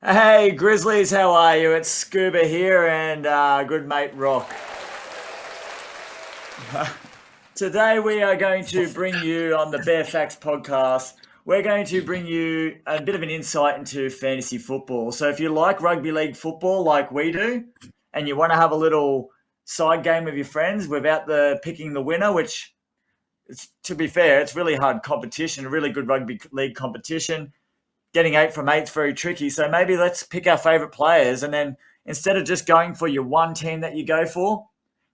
Hey Grizzlies, how are you? It's Scuba here and good mate Rock. Today we are going to bring you on the Bare Facts podcast. We're going to bring you a bit of an insight into fantasy football. So if you like rugby league football like we do, and you want to have a little side game with your friends without the picking the winner, which to be fair, it's really hard competition, really good rugby league competition. Getting 8 from 8 is very tricky. So maybe let's pick our favourite players, and then instead of just going for your one team that you go for,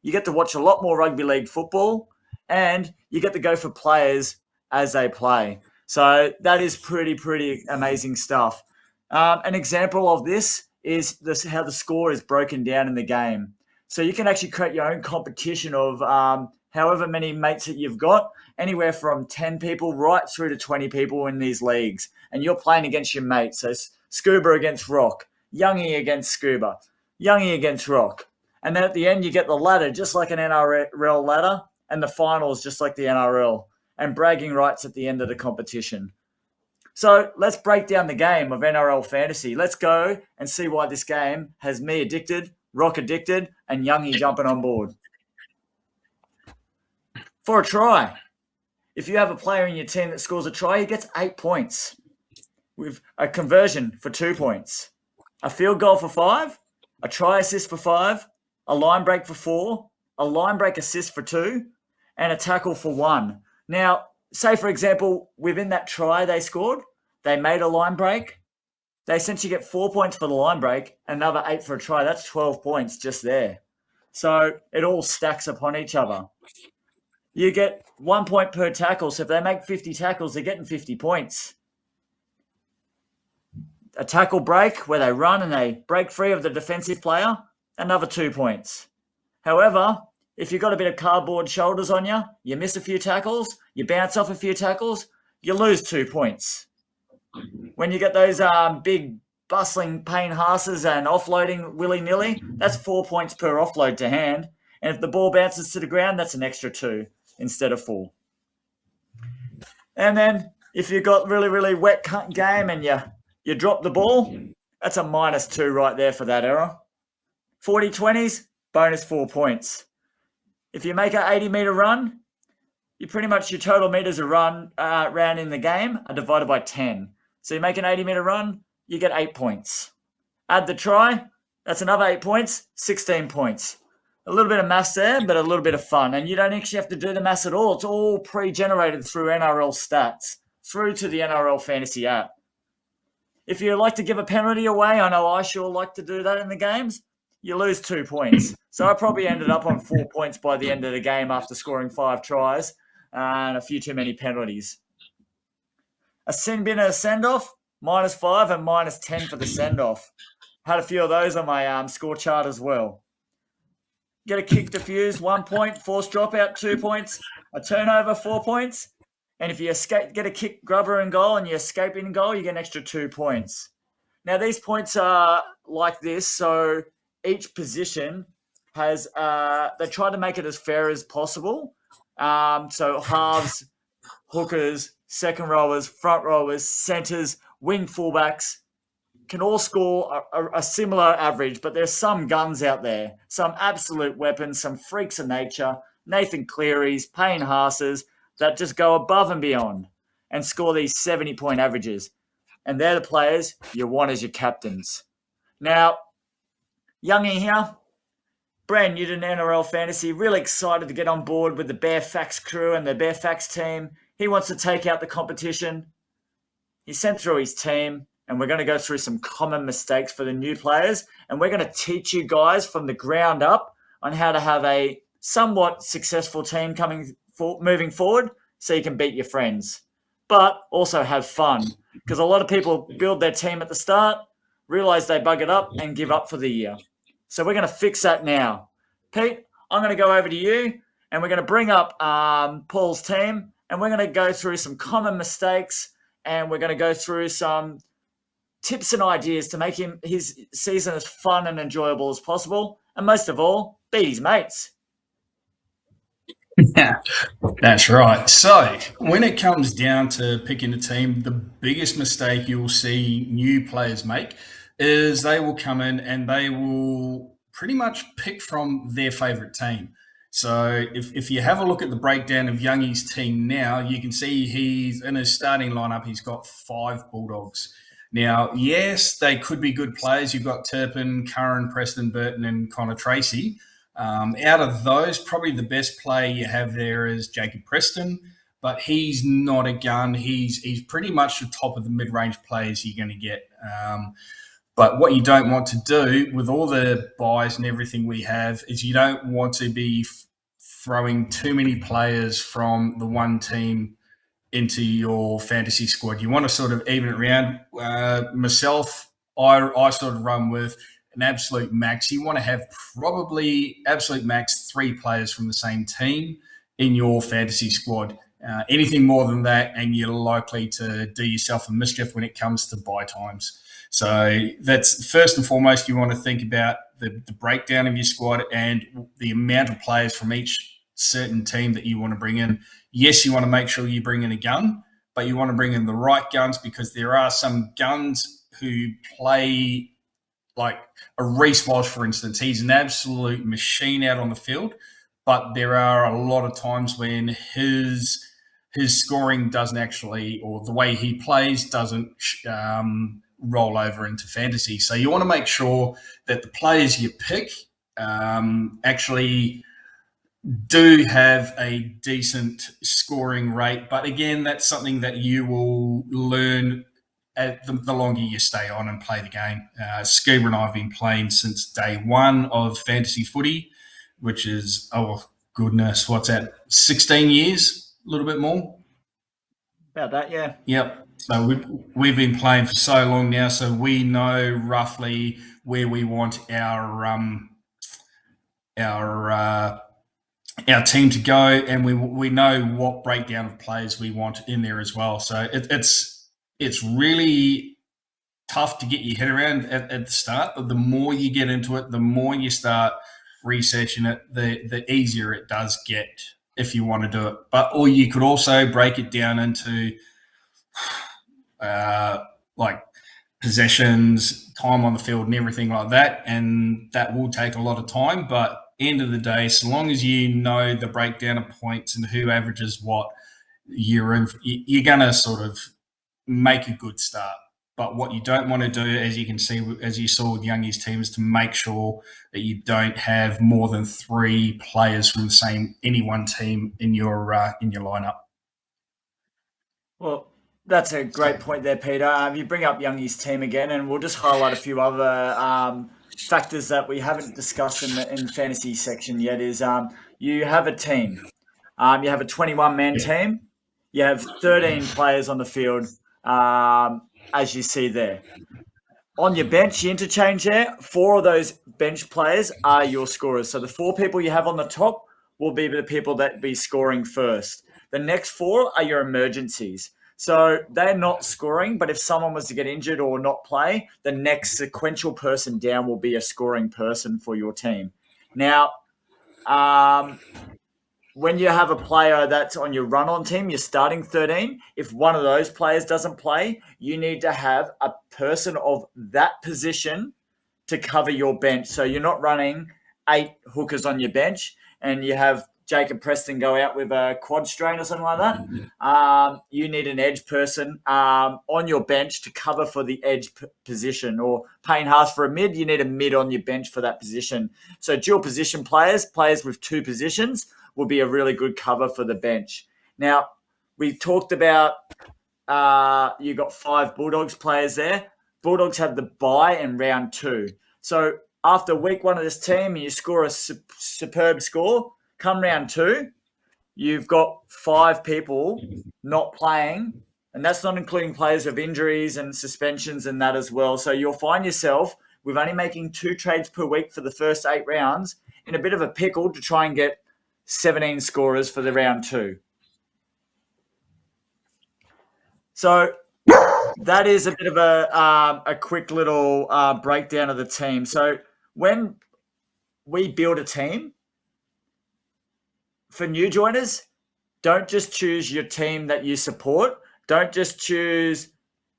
you get to watch a lot more rugby league football, and you get to go for players as they play. So that is pretty amazing stuff. An example of this is how the score is broken down in the game. So you can actually create your own competition of however many mates that you've got, anywhere from 10 people right through to 20 people in these leagues. And you're playing against your mates. So Scuba against Rock, Youngie against Scuba, Youngie against Rock. And then at the end, you get the ladder, just like an NRL ladder, and the finals, just like the NRL, and bragging rights at the end of the competition. So let's break down the game of NRL fantasy. Let's go and see why this game has me addicted, Rock addicted, and Youngie jumping on board. For a try, if you have a player in your team that scores a try, he gets 8 points with a conversion for 2 points, a field goal for 5, a try assist for 5, a line break for 4, a line break assist for 2, and a tackle for 1. Now, say for example, within that try they scored, they made a line break. They essentially get 4 points for the line break, another 8 for a try. That's 12 points just there. So it all stacks upon each other. You get 1 point per tackle. So if they make 50 tackles, they're getting 50 points. A tackle break where they run and they break free of the defensive player, another 2 points. However, if you've got a bit of cardboard shoulders on you, you miss a few tackles, you bounce off a few tackles, you lose 2 points. When you get those big bustling Payne Haas's and offloading willy-nilly, that's 4 points per offload to hand. And if the ball bounces to the ground, that's an extra 2 instead of 4. And then if you've got really wet game and you drop the ball, that's a -2 right there for that error. 40-20s, bonus 4 points. If you make an 80-meter run, you pretty much your total meters ran in the game are divided by 10. So you make an 80-meter run, you get 8 points. Add the try, that's another 8 points, 16 points. A little bit of maths there, but a little bit of fun. And you don't actually have to do the maths at all. It's all pre-generated through NRL stats, through to the NRL fantasy app. If you like to give a penalty away, I know I sure like to do that in the games, you lose 2 points. So I probably ended up on 4 points by the end of the game after scoring 5 tries and a few too many penalties. A sin bin and a send-off, -5 and -10 for the send-off. Had a few of those on my score chart as well. Get a kick defuse, 1 point, forced dropout, 2 points, a turnover, 4 points. And if you get a kick grubber in goal and you escape in goal, you get an extra 2 points. Now, these points are like this. So each position has, they try to make it as fair as possible. So halves, hookers, second rowers, front rowers, centres, wing fullbacks can all score a similar average, but there's some guns out there, some absolute weapons, some freaks of nature, Nathan Cleary's, Payne Haas's, that just go above and beyond and score these 70-point averages. And they're the players you want as your captains. Now, Youngie here, brand new to NRL fantasy, really excited to get on board with the Bare Facts crew and the Bare Facts team. He wants to take out the competition. He sent through his team, and we're going to go through some common mistakes for the new players, and we're going to teach you guys from the ground up on how to have a somewhat successful team moving forward so you can beat your friends, but also have fun, because a lot of people build their team at the start, realize they bug it up, and give up for the year. So we're going to fix that now. Pete, I'm going to go over to you, and we're going to bring up Paul's team, and we're going to go through some common mistakes, and we're going to go through some tips and ideas to make his season as fun and enjoyable as possible, and most of all, beat his mates. Yeah, that's right. So when it comes down to picking a team, the biggest mistake you'll see new players make is they will come in and they will pretty much pick from their favourite team. So if you have a look at the breakdown of Youngie's team now, you can see he's in his starting lineup, he's got 5 Bulldogs. Now, yes, they could be good players. You've got Turpin, Curran, Preston Burton, and Connor Tracy. Out of those, probably the best player you have there is Jacob Preston, but he's not a gun. He's pretty much the top of the mid-range players you're going to get. But what you don't want to do with all the buys and everything we have is you don't want to be throwing too many players from the one team into your fantasy squad. You want to sort of even it around. Myself, I sort of run with an absolute max. You want to have probably absolute max 3 players from the same team in your fantasy squad. Anything more than that, and you're likely to do yourself a mischief when it comes to buy times. So that's first and foremost, you want to think about the breakdown of your squad and the amount of players from each certain team that you want to bring in. Yes, you want to make sure you bring in a gun, but you want to bring in the right guns because there are some guns who play like a Reece Walsh, for instance. He's an absolute machine out on the field, but there are a lot of times when his scoring doesn't actually, or the way he plays doesn't roll over into fantasy. So you want to make sure that the players you pick actually do have a decent scoring rate. But again, that's something that you will learn the longer you stay on and play the game. Scuba and I have been playing since day one of fantasy footy, which is, oh goodness, what's that, 16 years, a little bit more? About that, yeah. Yep. So we've been playing for so long now, so we know roughly where we want our team to go, and we know what breakdown of players we want in there as well. So it's really tough to get your head around at the start, but the more you get into it, the more you start researching it, the easier it does get if you want to do it. Or you could also break it down into like possessions, time on the field, and everything like that, and that will take a lot of time. But end of the day, so long as you know the breakdown of points and who averages what, you're going to sort of make a good start. But what you don't want to do, as you can see, as you saw with Youngie's team, is to make sure that you don't have more than 3 players from any one team in your lineup. Well, that's a great point there, Peter. You bring up Youngie's team again, and we'll just highlight a few other factors that we haven't discussed in the fantasy section yet. Is you have a team, you have a 21-man team, you have 13 players on the field, as you see there. On your bench, you interchange there. 4 of those bench players are your scorers. So the 4 people you have on the top will be the people that be scoring first. The next 4 are your emergencies. So they're not scoring, but if someone was to get injured or not play, the next sequential person down will be a scoring person for your team. Now, when you have a player that's on your run-on team, you're starting 13. If one of those players doesn't play, you need to have a person of that position to cover your bench. So you're not running 8 hookers on your bench and you have Jacob Preston go out with a quad strain or something like that. You need an edge person on your bench to cover for the edge position. Or Payne Haas for a mid, you need a mid on your bench for that position. So dual position players with 2 positions, will be a really good cover for the bench. Now, we talked about you got 5 Bulldogs players there. Bulldogs have the bye in round 2. So after week 1 of this team, you score a superb score. Come round 2, you've got 5 people not playing, and that's not including players with injuries and suspensions and that as well. So you'll find yourself with only making 2 trades per week for the first 8 rounds in a bit of a pickle to try and get 17 scorers for the round 2. So that is a bit of a quick little breakdown of the team. So when we build a team, for new joiners, don't just choose your team that you support. Don't just choose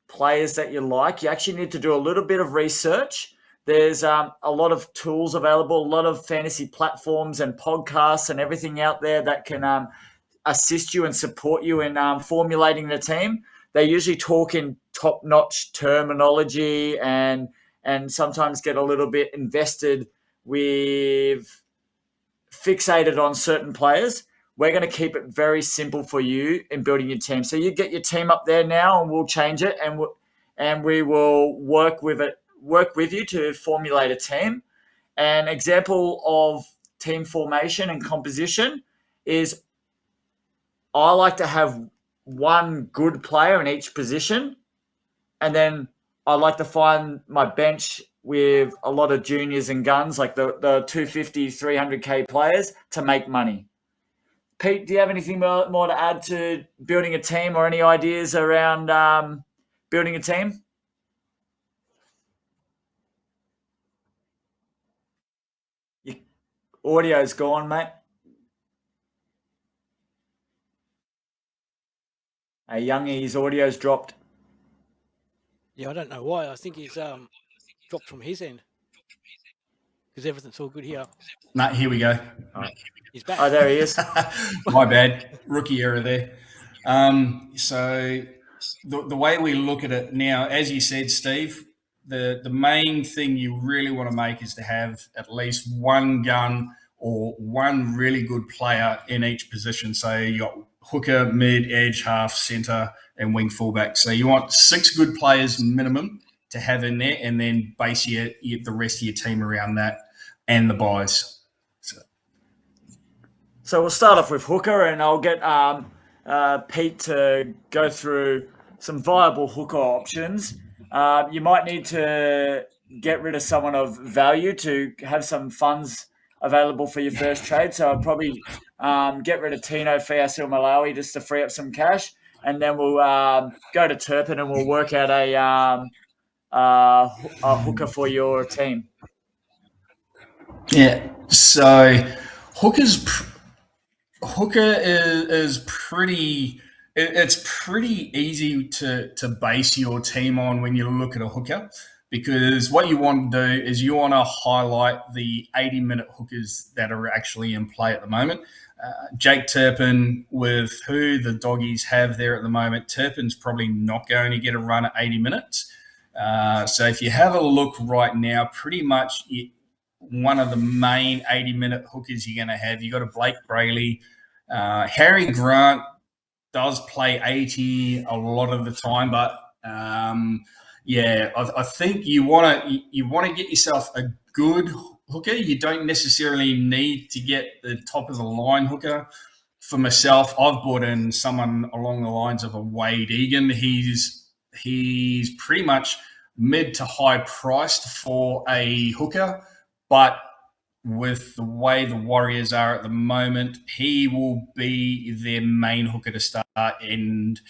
players that you like, you actually need to do a little bit of research. There's a lot of tools available, a lot of fantasy platforms and podcasts and everything out there that can assist you and support you in formulating the team. They usually talk in top-notch terminology and sometimes get a little bit invested with fixated on certain players. We're going to keep it very simple for you in building your team. So you get your team up there now, and we'll change it, and we will work with you to formulate a team. An example of team formation and composition is I like to have one good player in each position, and then I like to find my bench with a lot of juniors and guns, like the 250, 300K players, to make money. Pete, do you have anything more to add to building a team or any ideas around building a team? Your audio's gone, mate. Hey, Youngie, his audio's dropped. Yeah, I don't know why. I think he's dropped from his end because everything's all good here. Nah, here we go. He's back. Oh, there he is. My bad. Rookie error there. So the way we look at it now, as you said, Steve, the main thing you really want to make is to have at least one gun or one really good player in each position. So you got hooker, mid, edge, half, centre, and wing fullback. So you want 6 good players minimum to have in there, and then base the rest of your team around that and the buys. So we'll start off with hooker, and I'll get Pete to go through some viable hooker options. You might need to get rid of someone of value to have some funds available for your first trade. So I'll probably get rid of Tino Fiasil-Malawi just to free up some cash, and then we'll go to Turpin and we'll work out a hooker for your team. Yeah. So hooker is pretty. It's pretty easy to base your team on when you look at a hooker, because what you want to do is you want to highlight the 80-minute hookers that are actually in play at the moment. Jake Turpin, with who the doggies have there at the moment, Turpin's probably not going to get a run at 80 minutes. So if you have a look right now, pretty much one of the main 80-minute hookers you're going to have, you've got a Blake Brayley. Harry Grant does play 80 a lot of the time, but I think you want to get yourself a good hooker. You don't necessarily need to get the top of the line hooker. For myself, I've brought in someone along the lines of a Wade Egan. He's pretty much mid to high priced for a hooker, but with the way the Warriors are at the moment, he will be their main hooker to start, and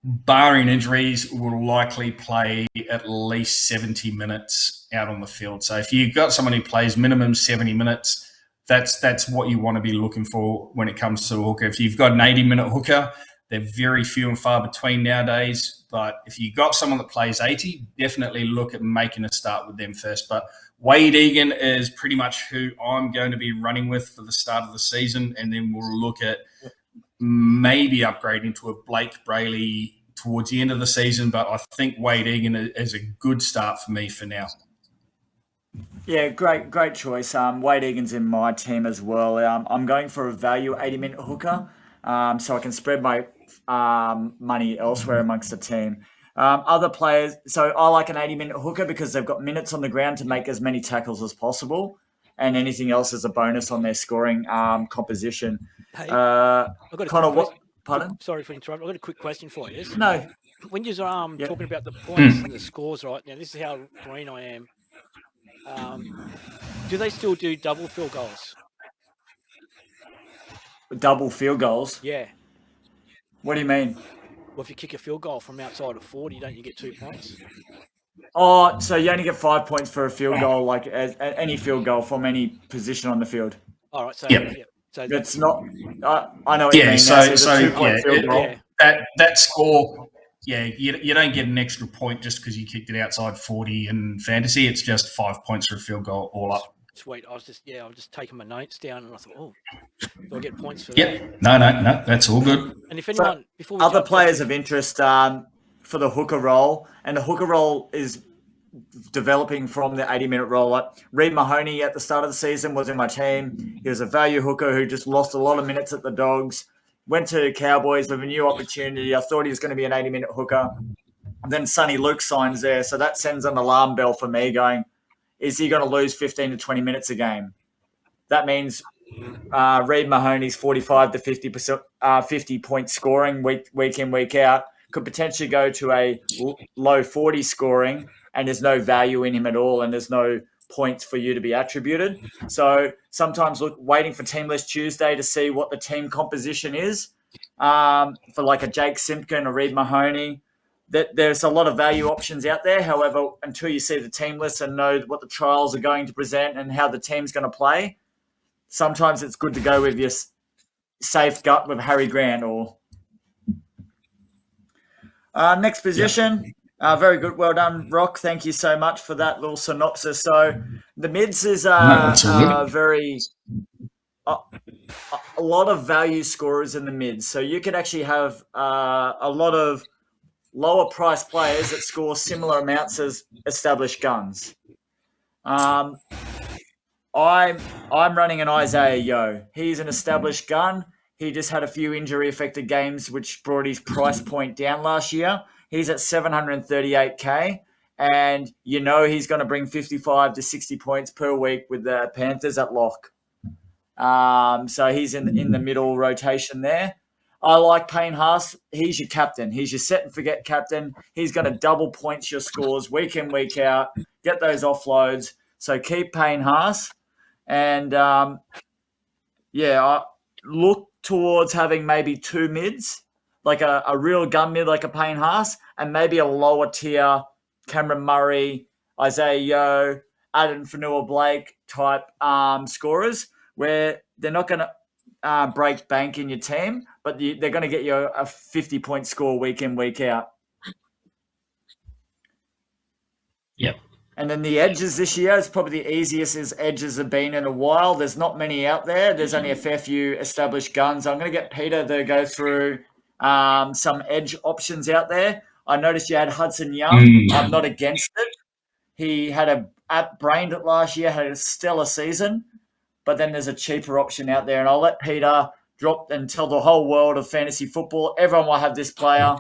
barring injuries, will likely play at least 70 minutes out on the field. So if you've got someone who plays minimum 70 minutes, that's what you want to be looking for when it comes to a hooker. If you've got an 80-minute hooker, they're very few and far between nowadays. But if you've got someone that plays 80, definitely look at making a start with them first. But Wade Egan is pretty much who I'm going to be running with for the start of the season. And then we'll look at maybe upgrading to a Blake Brayley towards the end of the season. But I think Wade Egan is a good start for me for now. Yeah, great choice. Wade Egan's in my team as well. I'm going for a value 80-minute hooker, so I can spread my money elsewhere amongst the team. Other players, so I like an 80-minute hooker because they've got minutes on the ground to make as many tackles as possible, and anything else is a bonus on their scoring composition. Hey, I've got Connor, pardon? Sorry for interrupting. I've got a quick question for you. No. When you're talking about the points and the scores right now, this is how green I am. Do they still do double field goals? Double field goals? Yeah. What do you mean? Well, if you kick a field goal from outside of 40, don't you get 2 points? Oh, so you only get 5 points for a field goal, like any field goal from any position on the field. All right. So, Yep. yeah. So that's not. I know what you mean. So, now. So it's a 2-point field goal. That score. yeah, you don't get an extra point just because you kicked it outside 40 in fantasy. It's just 5 points for a field goal all up. Sweet. I was just taking my notes down, and I thought, oh, do I get points for that? Yep. No, that's all good. And if anyone, So, before we other jump players into of interest for the hooker role, and the hooker role is developing from the 80-minute role. Like Reid Mahoney at the start of the season was in my team. He was a value hooker who just lost a lot of minutes at the Dogs. Went to Cowboys with a new opportunity. I thought he was going to be an 80-minute hooker. And then Sonny Luke signs there, so that sends an alarm bell for me going, is he going to lose 15 to 20 minutes a game? That means Reid Mahoney's 45 to 50 point scoring week in, week out could potentially go to a low 40 scoring, and there's no value in him at all, and there's no points for you to be attributed. So sometimes waiting for Team List Tuesday to see what the team composition is for like a Jake Simpkin or Reid Mahoney. There's a lot of value options out there. However, until you see the team list and know what the trials are going to present and how the team's going to play, sometimes it's good to go with your safe gut with Harry Grant. Or next position. Very good. Well done, Rock. Thank you so much for that little synopsis. So the mids is very a lot of value scorers in the mids. So you could actually have a lot of lower price players that score similar amounts as established guns. I'm running an Isaiah Yo. He's an established gun. He just had a few injury affected games, which brought his price point down last year. He's at 738K, and you know he's going to bring 55 to 60 points per week with the Panthers at lock. So he's in the middle rotation there. I like Payne Haas. He's your captain. He's your set and forget captain. He's going to double points your scores week in, week out, get those offloads. So keep Payne Haas. And I look towards having maybe two mids, like a real gun mid like a Payne Haas, and maybe a lower tier Cameron Murray, Isaiah Yo, Adam Fanua-Blake type scorers, where they're not going to break bank in your team, but they're going to get you a 50-point score week in, week out. Yep. And then the edges this year is probably the easiest as edges have been in a while. There's not many out there. There's only a fair few established guns. I'm going to get Peter to go through some edge options out there. I noticed you had Hudson Young. I'm not against it. He had brained it last year, had a stellar season, but then there's a cheaper option out there. And I'll let Peter drop and tell the whole world of fantasy football, everyone will have this player.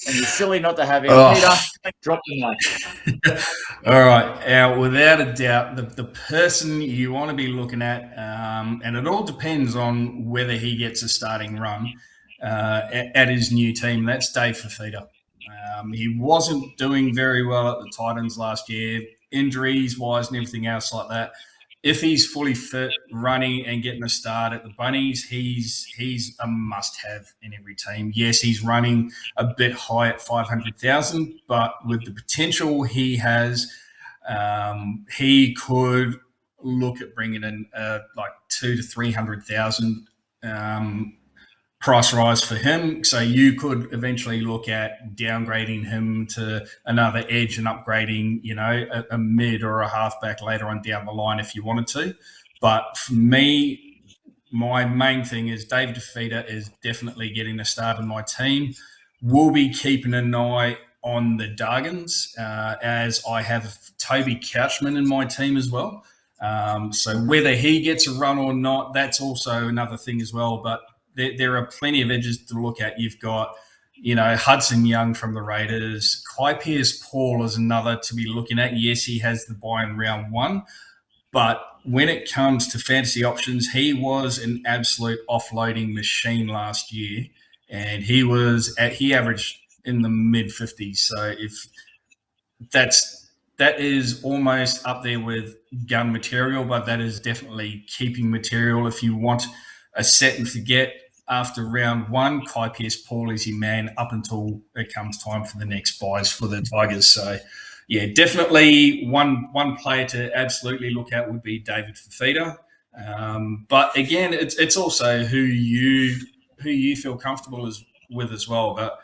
And you're silly not to have him. Peter, drop the mic. All right. Without a doubt, the person you want to be looking at, and it all depends on whether he gets a starting run at his new team, that's Dave Fafita. He wasn't doing very well at the Titans last year, injuries-wise and everything else like that. If he's fully fit, running and getting a start at the Bunnies, he's a must-have in every team. Yes, he's running a bit high at 500,000, but with the potential he has, he could look at bringing in like 200,000 to 300,000 price rise for him. So you could eventually look at downgrading him to another edge and upgrading, a mid or a halfback later on down the line if you wanted to. But for me, my main thing is David Fafita is definitely getting a start in my team. We'll be keeping an eye on the Dargans as I have Toby Couchman in my team as well. So whether he gets a run or not, that's also another thing as well. But there are plenty of edges to look at. You've got, Hudson Young from the Raiders. Kai Pearce-Paul is another to be looking at. Yes, he has the buy in round one. But when it comes to fantasy options, he was an absolute offloading machine last year. And he averaged in the mid-50s. So if that is almost up there with gun material, but that is definitely keeping material. If you want a set and forget after round one, Kai Pearce-Paul is your man up until it comes time for the next buys for the Tigers. So, yeah, definitely one player to absolutely look at would be David Fafita. But again, it's also who you feel comfortable with as well. But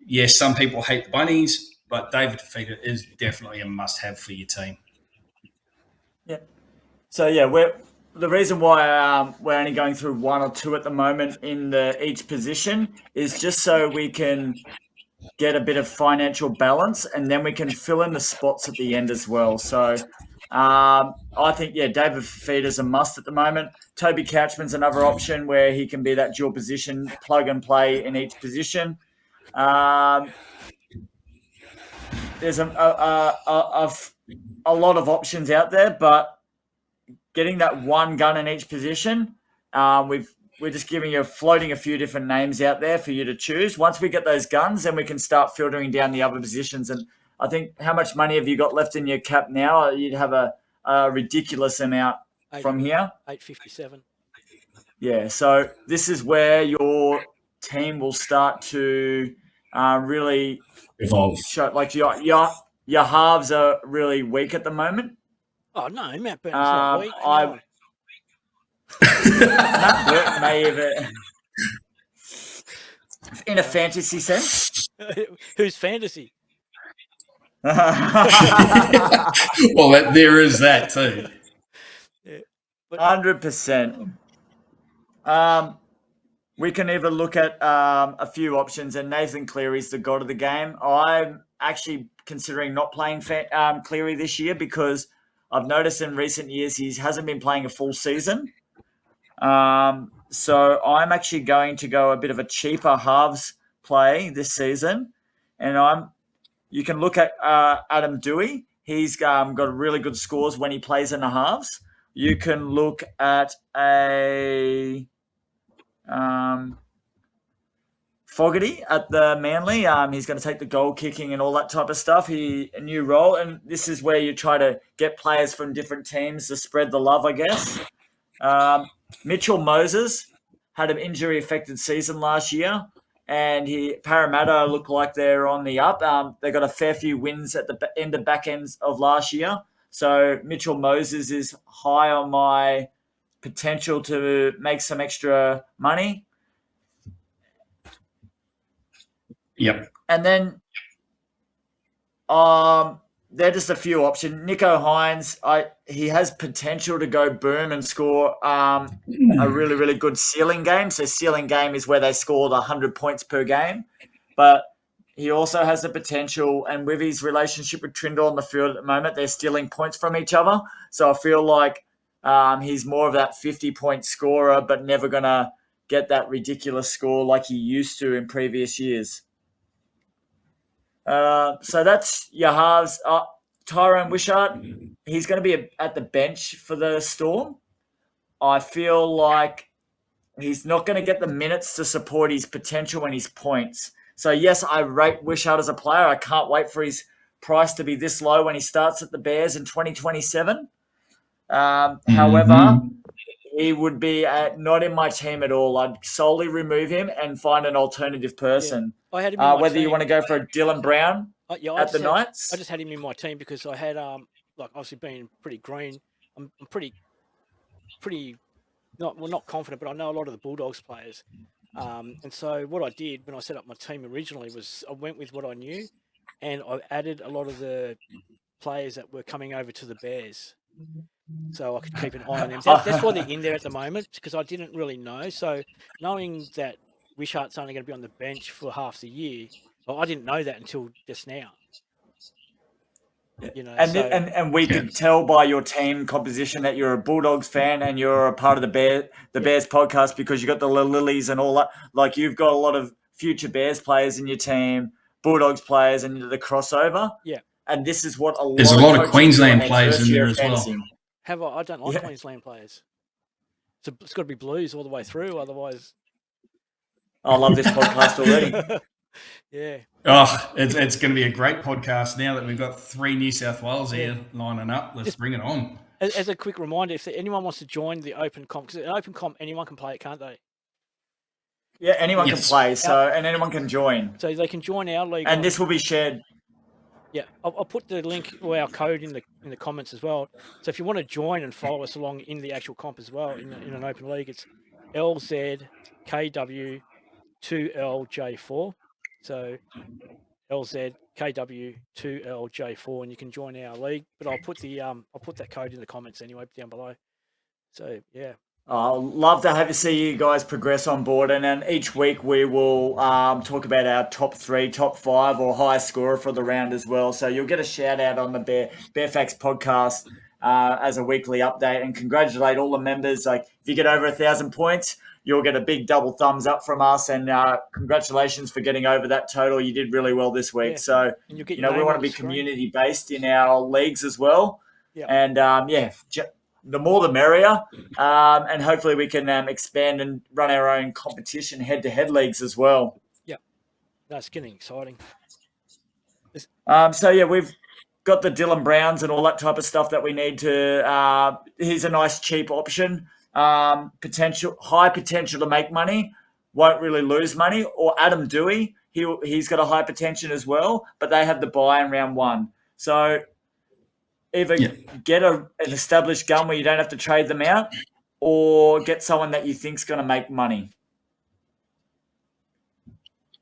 yes, some people hate the bunnies, but David Fifita is definitely a must-have for your team. Yeah. So yeah, the reason why we're only going through one or two at the moment in each position is just so we can get a bit of financial balance, and then we can fill in the spots at the end as well. So I think, yeah, David Fifita's a must at the moment. Toby Couchman's another option where he can be that dual position, plug and play in each position. There's a lot of options out there, but getting that one gun in each position, we're just floating a few different names out there for you to choose. Once we get those guns, then we can start filtering down the other positions. And I think, how much money have you got left in your cap now? You'd have a ridiculous amount from here. 857. Yeah, so this is where your team will start to really Evolve. show. Like your halves are really weak at the moment. Oh no, Matt Burton's not weak. Come on. Matt Burton may have in a fantasy sense. Who's fantasy? Well, there is that too. 100%. We can even look at a few options, and Nathan Cleary's the god of the game. I'm actually considering not playing Cleary this year because I've noticed in recent years he hasn't been playing a full season. So I'm actually going to go a bit of a cheaper halves play this season, and you can look at Adam Dewey. He's got really good scores when he plays in the halves. You can look at a Fogarty at the Manly. He's going to take the goal kicking and all that type of stuff. A new role, and this is where you try to get players from different teams to spread the love, I guess. Mitchell Moses had an injury-affected season last year, and Parramatta look like they're on the up. They got a fair few wins at the back ends of last year, so Mitchell Moses is high on my potential to make some extra money. Yep. And then they're just a few options. Nico Hines, he has potential to go boom and score a really, really good ceiling game. So ceiling game is where they score the 100 points per game. But he also has the potential, and with his relationship with Trindle on the field at the moment, they're stealing points from each other. So I feel like he's more of that 50-point scorer, but never going to get that ridiculous score like he used to in previous years. So that's your halves. Tyrone Wishart, he's going to be at the bench for the Storm. I feel like he's not going to get the minutes to support his potential and his points. So, yes, I rate Wishart as a player. I can't wait for his price to be this low when he starts at the Bears in 2027. However, he would be not in my team at all. I'd solely remove him and find an alternative person. Yeah. I had him in my whether team. You want to go for a Dylan Brown at the Knights. I just had him in my team because I had obviously being pretty green. I'm pretty not confident, but I know a lot of the Bulldogs players. And so what I did when I set up my team originally was I went with what I knew, and I added a lot of the players that were coming over to the Bears, so I could keep an eye on them. That's why they're in there at the moment, because I didn't really know. So knowing that Wishart's only going to be on the bench for half the year, well, I didn't know that until just now. You know, and we could tell by your team composition that you're a Bulldogs fan and you're a part of the Bears podcast, because you got the Lilies and all that. Like, you've got a lot of future Bears players in your team, Bulldogs players, and the crossover. Yeah. And this is what there's a lot of Queensland players in there as well. I don't like Queensland players. So it's got to be Blues all the way through, otherwise. I love this podcast already. Yeah. Oh, it's going to be a great podcast now that we've got 3 New South Wales here lining up. Let's bring it on. As a quick reminder, if anyone wants to join the open comp, because an open comp, anyone can play it, can't they? Yeah, anyone can play, and anyone can join. So they can join our league. And this will be shared. Yeah, I'll put the link or our code in the comments as well. So if you want to join and follow us along in the actual comp as well, in an open league, it's LZKW2LJ4. So LZKW2LJ4, and you can join our league. But I'll put that code in the comments anyway down below. So yeah. I'll love to see you guys progress on board, and then each week we will talk about our top 3, top 5, or highest scorer for the round as well. So you'll get a shout out on the Bearfax podcast as a weekly update, and congratulate all the members. Like if you get over 1,000 points, you'll get a big double thumbs up from us, and congratulations for getting over that total. You did really well this week. Yeah. So And you'll get we your name want on to the be screen. community based in our leagues as well. Yeah. And the more the merrier. And hopefully we can expand and run our own competition head-to-head leagues as well. Yeah, that's getting exciting. We've got the Dylan Browns and all that type of stuff that we need to. He's a nice cheap option. High potential to make money, won't really lose money. Or Adam Dewey, he's got a high potential as well, but they have the buy in round 1. So either get an established gun where you don't have to trade them out, or get someone that you think's going to make money.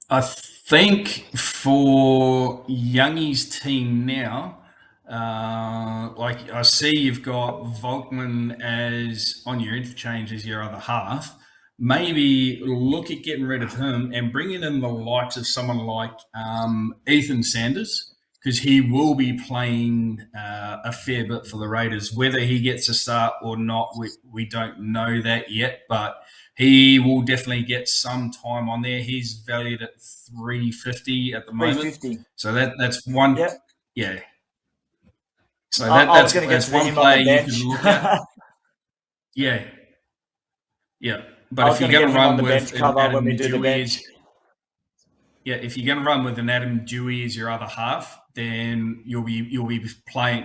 I think for Youngie's team now, like I see you've got Volkman as on your interchange as your other half. Maybe look at getting rid of him and bringing in the likes of someone like Ethan Sanders, because he will be playing a fair bit for the Raiders. Whether he gets a start or not, we don't know that yet, but he will definitely get some time on there. He's valued at 350 at the moment. 350. So that's one. Yep. Yeah. So I was going to get to one him player on the you bench. can look at. Yeah. Yeah. But I was if you're going to going get to him on run the bench with cover Adam when we do the Dewey bench. if you're going to run with an Adam Dewey as your other half, then you'll be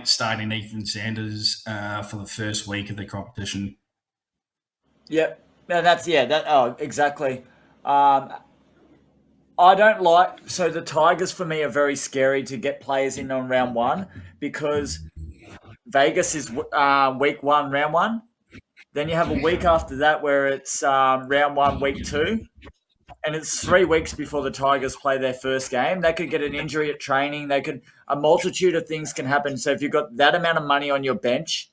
starting Ethan Sanders for the first week of the competition. Yep. No, exactly. I don't like. So the Tigers for me are very scary to get players in on round 1, because Vegas is week 1, round 1. Then you have a week after that where it's round 1, week 2. And it's 3 weeks before the Tigers play their first game. They could get an injury at training. A multitude of things can happen. So if you've got that amount of money on your bench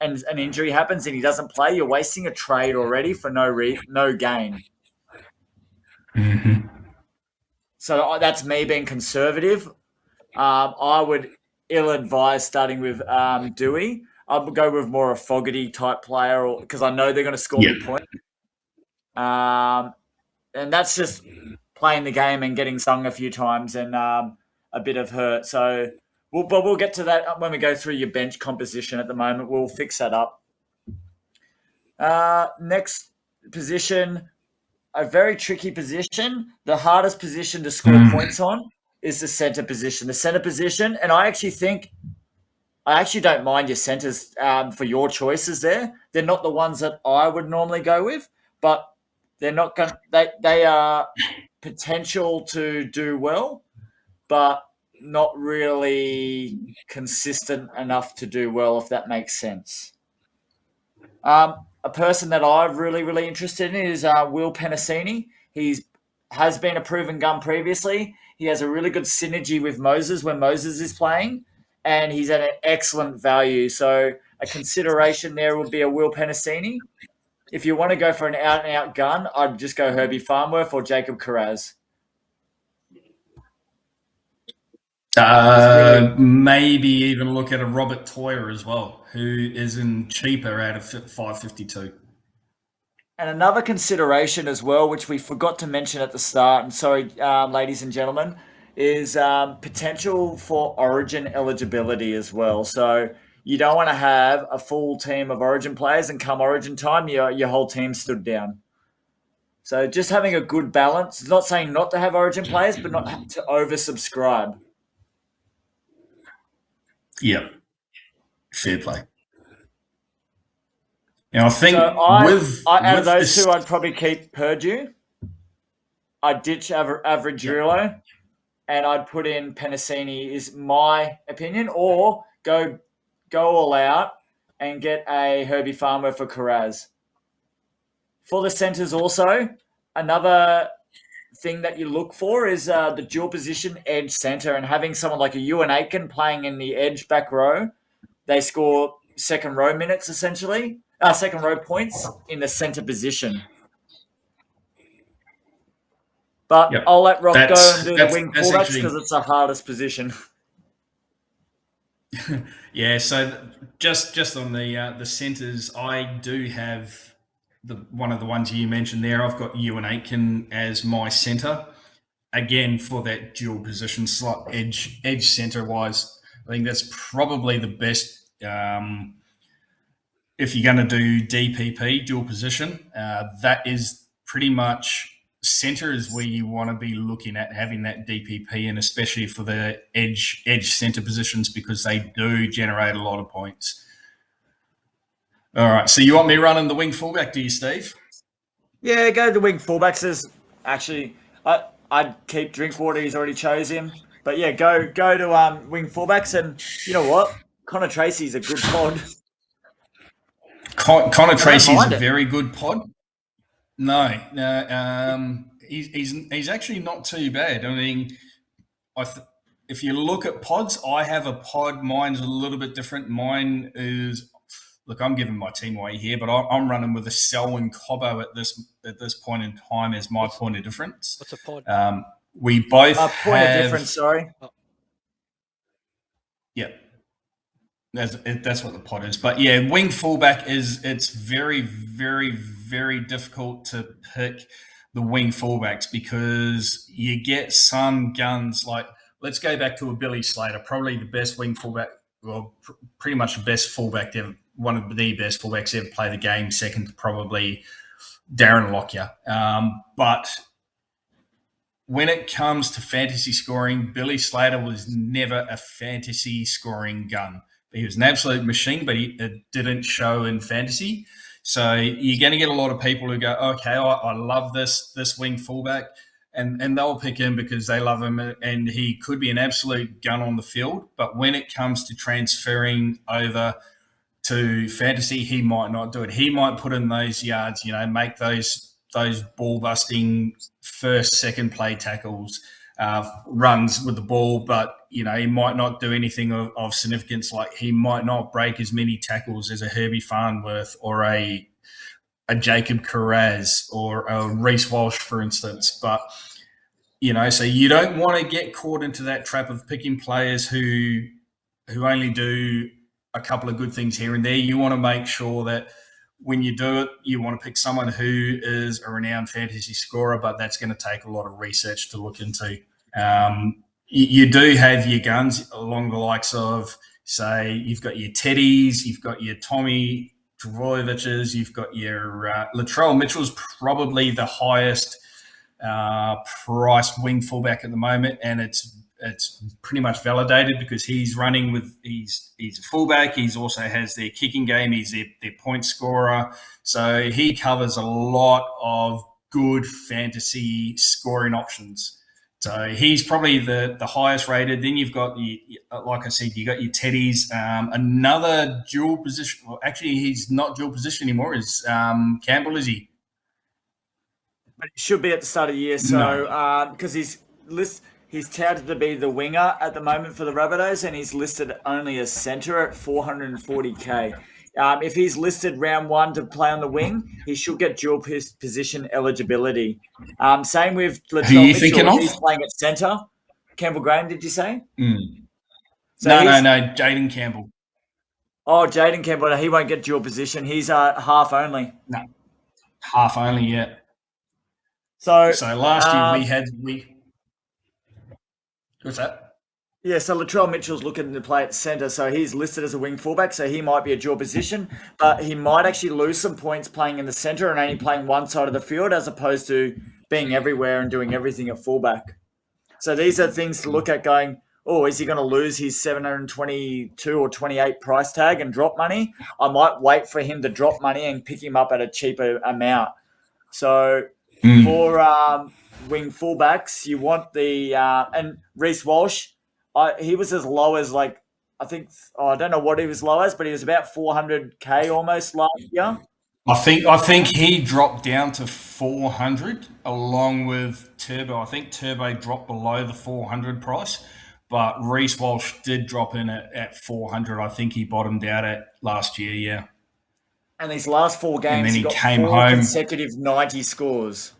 and an injury happens and he doesn't play, you're wasting a trade already for no gain. Mm-hmm. So that's me being conservative. I would ill-advise starting with Dewey. I would go with more a Fogarty type player, because I know they're going to score me points. And that's just playing the game and getting stung a few times and a bit of hurt. So, we'll get to that when we go through your bench composition. At the moment, we'll fix that up. Next position, a very tricky position. The hardest position to score points on is the centre position. The centre position, and I actually don't mind your centres for your choices there. They're not the ones that I would normally go with, but they're not going. They are potential to do well, but not really consistent enough to do well, if that makes sense. A person that I'm really, really interested in is Will Penasini. Has been a proven gun previously. He has a really good synergy with Moses when Moses is playing, and he's at an excellent value. So a consideration there would be a Will Penasini. If you want to go for an out-and-out gun, I'd just go Herbie Farnworth or Jacob Carraz. Maybe even look at a Robert Toyer as well, who is in cheaper out of 552. And another consideration as well, which we forgot to mention at the start, and sorry, ladies and gentlemen, is potential for Origin eligibility as well. So you don't want to have a full team of Origin players, and come Origin time, your whole team stood down. So just having a good balance. It's not saying not to have Origin players, but not to oversubscribe. Yeah, fair play. Now I think out of those two, I'd probably keep Purdue. I'd ditch average Rulo, and I'd put in Penasini, is my opinion, or go all out and get a Herbie Farmer for Carraz. For the centres also, another thing that you look for is the dual position edge center, and having someone like a Ewan Aitken playing in the edge back row. They score second row minutes essentially, second row points in the center position. But Yep. I'll let Rock go and do the That's wing fullbacks actually because it's the hardest position. yeah. So just on the centres, I do have one of the ones you mentioned there. I've got Ewan Aitken as my centre. Again, for that dual position slot, edge centre wise, I think that's probably the best. If you're going to do DPP, dual position, that is pretty much centre is where you want to be looking at having that DPP, and especially for the edge centre positions, because they do generate a lot of points. All right, so you want me running the wing fullback, do you, Steve? Yeah, go to the wing fullbacks. There's actually, I'd keep Drinkwater. He's already chose him. But yeah, go to wing fullbacks, and you know what? Connor Tracy's a good pod. Connor Tracy's a it. very good pod. No, he's actually not too bad. I mean, if you look at pods, I have a pod. Mine's a little bit different. Mine is, look, I'm giving my team away here, but I'm running with a Selwyn Cobbo at this point in time as my point of difference. What's a pod? We both point of difference. Sorry. Yeah. That's what the pod is. But yeah, wing fullback it's very, very, very difficult to pick the wing fullbacks because you get some guns like, let's go back to a Billy Slater, probably the best wing fullback, well, pretty much the best fullback ever, one of the best fullbacks ever play the game, second to probably Darren Lockyer. But when it comes to fantasy scoring, Billy Slater was never a fantasy scoring gun. He was an absolute machine, but it didn't show in fantasy. So you're going to get a lot of people who go, okay, I love this wing fullback, and they'll pick him because they love him, and he could be an absolute gun on the field. But when it comes to transferring over to fantasy, he might not do it. He might put in those yards, make those ball busting first, second play tackles, runs with the ball, but he might not do anything of significance. Like he might not break as many tackles as a Herbie Farnworth or a Jacob Carraz or a Reece Walsh, for instance. But so you don't want to get caught into that trap of picking players who only do a couple of good things here and there. You want to make sure that when you do it, you want to pick someone who is a renowned fantasy scorer, but that's going to take a lot of research to look into. You do have your guns along the likes of, say, you've got your Teddies, you've got your Tommy Travojeviches, you've got your Latrell Mitchell's probably the highest priced wing fullback at the moment, and it's pretty much validated because he's running with he's a fullback. He's also has their kicking game. He's their point scorer. So he covers a lot of good fantasy scoring options. So he's probably the highest rated. Then you've got like I said, you got your Teddies. Another dual position. Well, actually, he's not dual position anymore. Is Campbell? Is he? But it should be at the start of the year. So because he's touted to be the winger at the moment for the Rabbitohs, and he's listed only as centre at 440k. If he's listed round one to play on the wing, he should get dual position eligibility. Same with Latrell Mitchell. He's playing at centre. Campbell Graham, did you say? So no, Jaden Campbell. Oh, Jaden Campbell. He won't get dual position. He's half only. No, half only, yeah. So last year what's that? Yeah, so Latrell Mitchell's looking to play at centre, so he's listed as a wing fullback, so he might be a dual position, but he might actually lose some points playing in the centre and only playing one side of the field as opposed to being everywhere and doing everything at fullback. So these are things to look at going, is he going to lose his 722 or 28 price tag and drop money? I might wait for him to drop money and pick him up at a cheaper amount. So for wing fullbacks, you want the and Reece Walsh. He was as low as I don't know what he was low as, but he was about 400k almost last year. I think he dropped down to 400 along with Turbo. I think Turbo dropped below the 400 price, but Reece Walsh did drop in at 400. I think he bottomed out at last year, yeah. And these last 4 And games, then he he got came 4 home. consecutive 90 scores.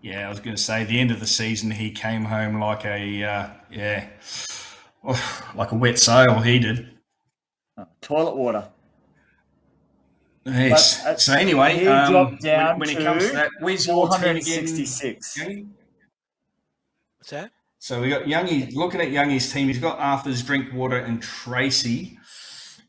Yeah, I was going to say the end of the season he came home like a like a wet sail. He did. Toilet water. Yes. But So anyway, he dropped down when it to comes to that, where's your team again? 466. Youngie? What's that? So we got Youngie. Looking at Youngie's team, he's got Arthur's, Drinkwater, and Tracy.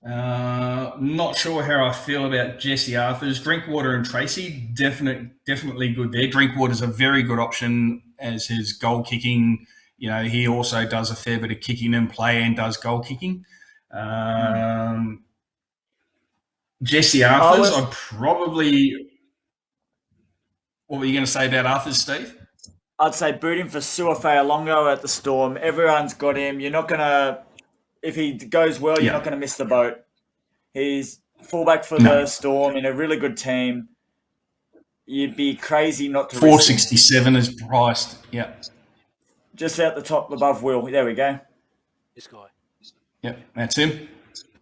Not sure how I feel about Jesse Arthurs. Drinkwater and Tracy, definitely good there. Drinkwater's a very good option as his goal kicking. You know, he also does a fair bit of kicking in play and does goal kicking. Jesse Arthurs, I'd probably. What were you going to say about Arthurs, Steve? I'd say boot him for Suafealongo at the Storm. Everyone's got him. You're not going to, if he goes well, you're not going to miss the boat. He's fullback for the Storm in a really good team. You'd be crazy not to 467 is priced. Yeah. Just out the top above Will. There we go. This guy. Yep, that's him.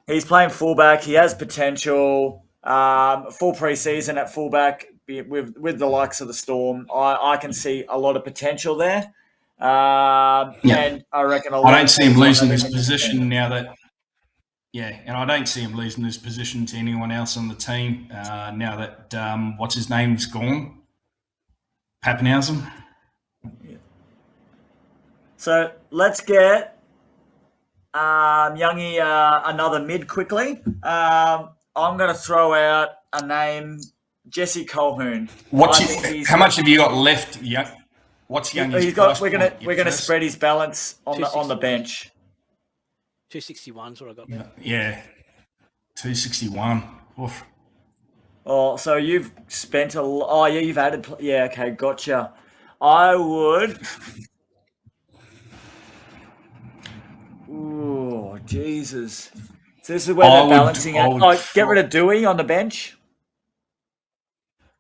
He's playing fullback. He has potential. Full preseason at fullback with the likes of the Storm. I can see a lot of potential there. And I reckon I don't see him losing his position now that. Yeah, and I don't see him losing his position to anyone else on the team now that what's his name's gone, Pappenhausen. Yeah. So let's get Youngie another mid quickly. I'm going to throw out a name, Jesse Colquhoun. How much have you got left? Yeah. What's Youngie's price We're going to spread his balance on the bench. 261 is what I got there. Yeah, 261. Oof. Oh, so you've spent you've added. Yeah, okay, gotcha. I would. Oh, Jesus. So this is where they're balancing it. Get rid of Dewey on the bench.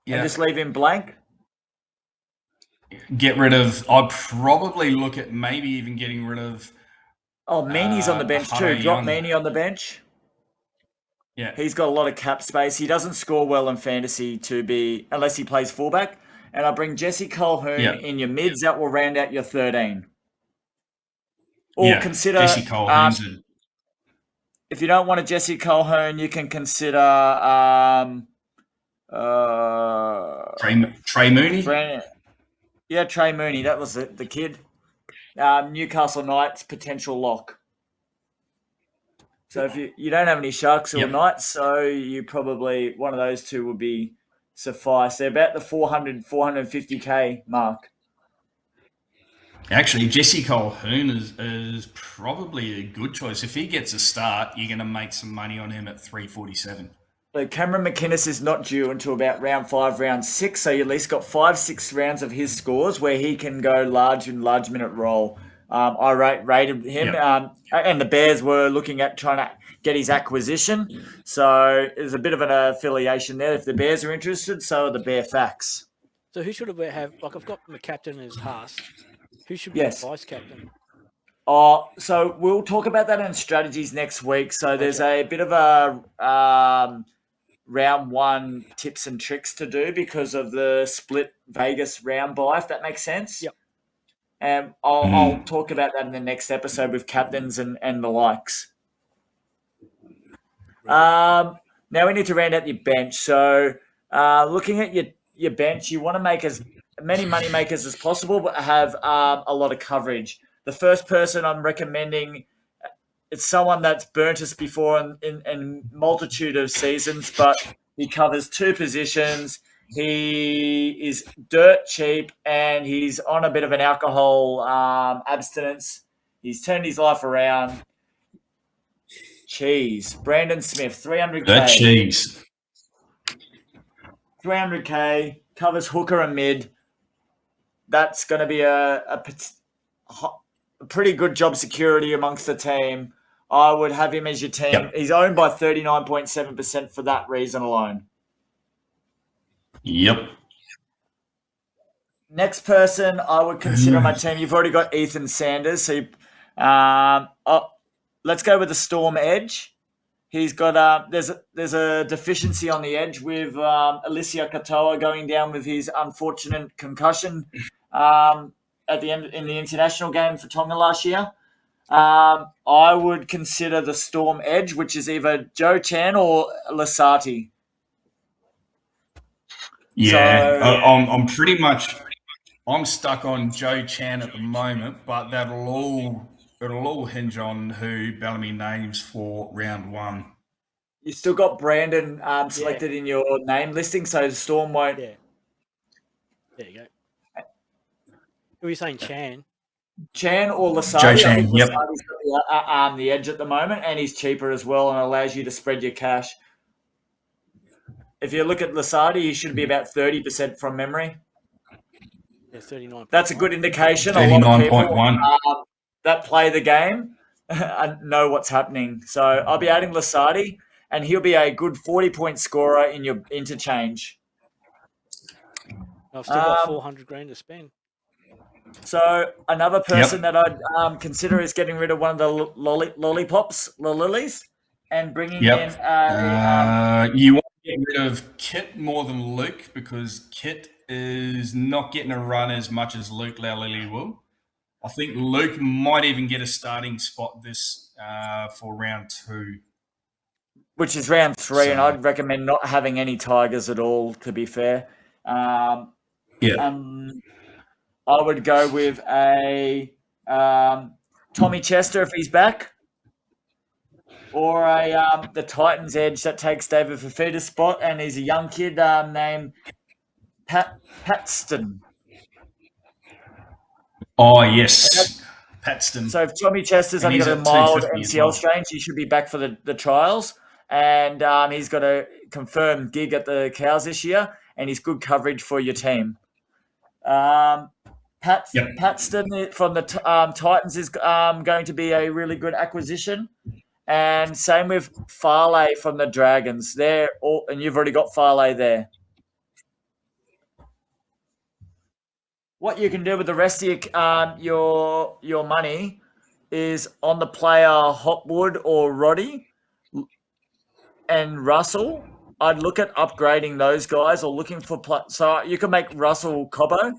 Yeah. And just leave him blank. Get rid of. I'd probably look at maybe even getting rid of. Oh, Meaney's on the bench too. Drop Meaney on the bench. Yeah. He's got a lot of cap space. He doesn't score well in fantasy unless he plays fullback. And I bring Jesse Colquhoun in your mids. That will round out your 13. Or consider Jesse Colquhoun. If you don't want a Jesse Colquhoun, you can consider Trey Mooney. Trey Mooney. That was the kid. Newcastle Knights potential lock. So if you don't have any Sharks or Knights, so you probably one of those two would be suffice. They're about the 400, 450K mark. Actually, Jesse Colquhoun is probably a good choice. If he gets a start, you're going to make some money on him at 347. So Cameron McInnes is not due until about round 5, round 6. So you at least got 5-6 rounds of his scores where he can go large minute role. I rated him, and the Bears were looking at trying to get his acquisition. So there's a bit of an affiliation there. If the Bears are interested, so are the Bear Facts. So who should have? Like I've got my captain as Haas. Who should be the vice captain? So we'll talk about that in strategies next week. So there's a bit of a round 1 tips and tricks to do because of the split Vegas round buy, if that makes sense. Yep. And I'll talk about that in the next episode with captains and the likes. Now we need to round out your bench. So looking at your bench, you want to make as many money makers as possible, but have a lot of coverage. The first person I'm recommending, it's someone that's burnt us before in multitude of seasons, but he covers 2 positions. He is dirt cheap and he's on a bit of an alcohol abstinence. He's turned his life around. Brandon Smith, 300K. The cheese. 300K, covers hooker and mid. That's going to be a pretty good job security amongst the team. I would have him as your team. Yep. He's owned by 39.7% for that reason alone. Yep. Next person I would consider on my team. You've already got Ethan Sanders, so let's go with the Storm Edge. He's got there's a deficiency on the edge with Alicia Katoa going down with his unfortunate concussion at the end in the international game for Tonga last year. I would consider the Storm Edge, which is either Joe Chan or Lasati. Yeah, So I'm pretty much I'm stuck on Joe Chan at the moment, but it'll all hinge on who Bellamy names for round one. you still got Brandon Yeah. selected in your name listing, so the Storm won't. Yeah. There you go. Who are you saying, Chan? Chan or Lasati? Joe I Chan, think yep. Lasati's got the edge at the moment, and he's cheaper as well and allows you to spread your cash. If you look at Lasati, he should be about 30% from memory. Yeah, 39. That's a good indication. A lot of people 39.1. that play the game know what's happening. So I'll be adding Lasati, and he'll be a good 40-point scorer in your interchange. I've still got 400 grand to spend. So another person that I'd consider is getting rid of one of the lilies, and bringing in you want to get rid of Kit more than Luke because Kit is not getting a run as much as Luke Laulili will. I think Luke might even get a starting spot this for round 2. Which is round 3, and I'd recommend not having any Tigers at all, to be fair. I would go with a Tommy Chester if he's back, or the Titans edge that takes David Fafita's spot, and he's a young kid named Paxton. Oh, yes. Paxton. So if Tommy Chester's only got a mild MCL strain, he should be back for the trials. And he's got a confirmed gig at the Cows this year, and he's good coverage for your team. Paxton from the Titans is going to be a really good acquisition. And same with Farley from the Dragons. And you've already got Farley there. What you can do with the rest of your money is on the player Hopwood or Roddy and Russell. I'd look at upgrading those guys or looking for so you can make Russell Cobbo.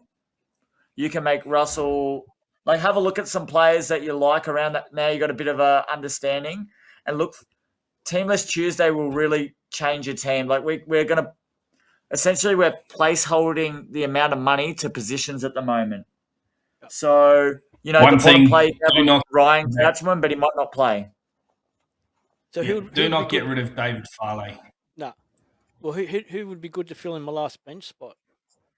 You can make Russell have a look at some players that you like around that. Now you got a bit of a understanding and look. Teamless Tuesday will really change your team. We're going to essentially we're placeholding the amount of money to positions at the moment. So the bottom play Ryan Couchman, but he might not play. So do not get rid of David Farley. No. Well, who would be good to fill in my last bench spot?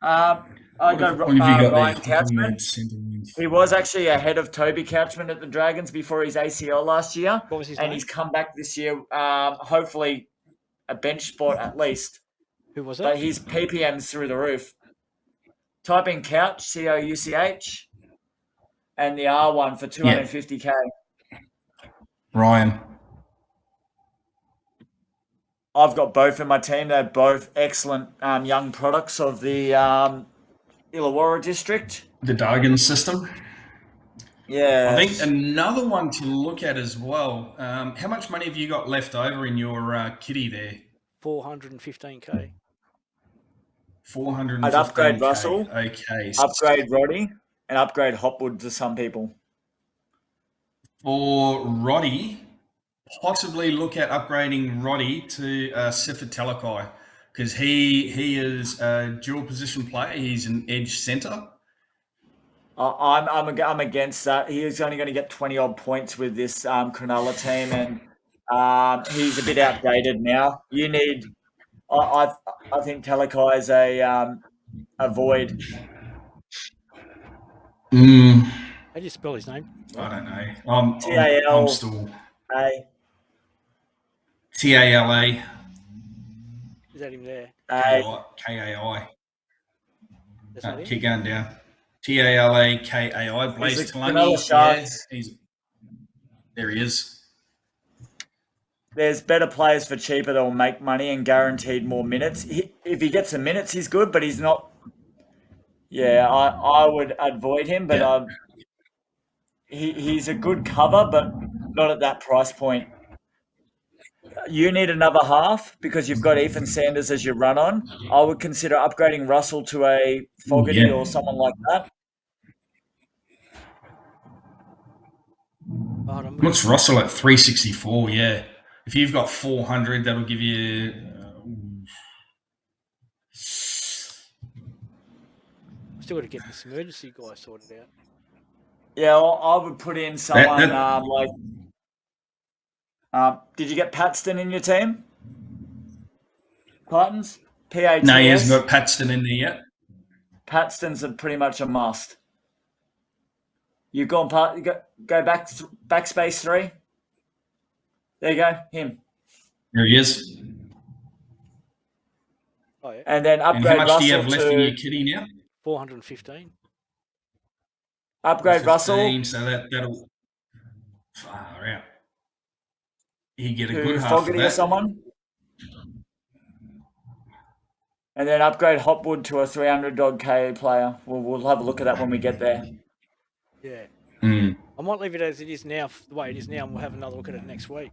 I go Ryan Couchman. He was actually ahead of Toby Couchman at the Dragons before his ACL last year. What was his name? He's come back this year, hopefully a bench spot at least. Who was it? But his PPM's through the roof. Type in Couch, COUCH, and the R1 for 250K. Ryan. I've got both in my team. They're both excellent young products of the Illawarra district. The Dargan system. Yeah. I think another one to look at as well. How much money have you got left over in your kitty there? 415K. 415K. I'd upgrade Russell. Okay. Upgrade Roddy and upgrade Hopwood to some people. For Roddy, possibly look at upgrading Roddy to Sifa Talakai because he is a dual position player. He's an edge centre. I'm against that. He is only going to get 20 odd points with this Cronulla team, and he's a bit outdated now. You need. I think Talakai is a void. How do you spell his name? I don't know. T-A-L. I'm still A. T-A-L-A. Is that him there? K-A-I. Keep going down. T-A-L-A-K-A-I. Blaze Talangi. There he is. There's better players for cheaper that will make money and guaranteed more minutes. If he gets the minutes, he's good, but he's not. Yeah, I would avoid him, but Yeah. he's a good cover, but not at that price point. You need another half because you've got Ethan Sanders as your run on. I would consider upgrading Russell to a Ooh, Fogarty yeah. or someone like that. But I'm What's Russell at 364? Yeah. If you've got 400, that'll give you. still got to get this emergency guy sorted out. Yeah, well, I would put in That, someone that, like. Did you get Paxton in your team? Titans? no, he hasn't PATS? got Paxton in there yet. Paxton's pretty much a must. You've gone go back backspace 3. There you go, him. There he is. Oh yeah, And then And how upgrade much do you Russell have left in to your kitty now? 415. upgrade 15, Russell so that'll far out. You get a good to half for Fogarty or that. someone. And then upgrade Hopwood to a 300 dog K player. We'll have a look at that when we get there. Yeah, Mm. I might leave it as it is now, the way it is now, and we'll have another look at it next week.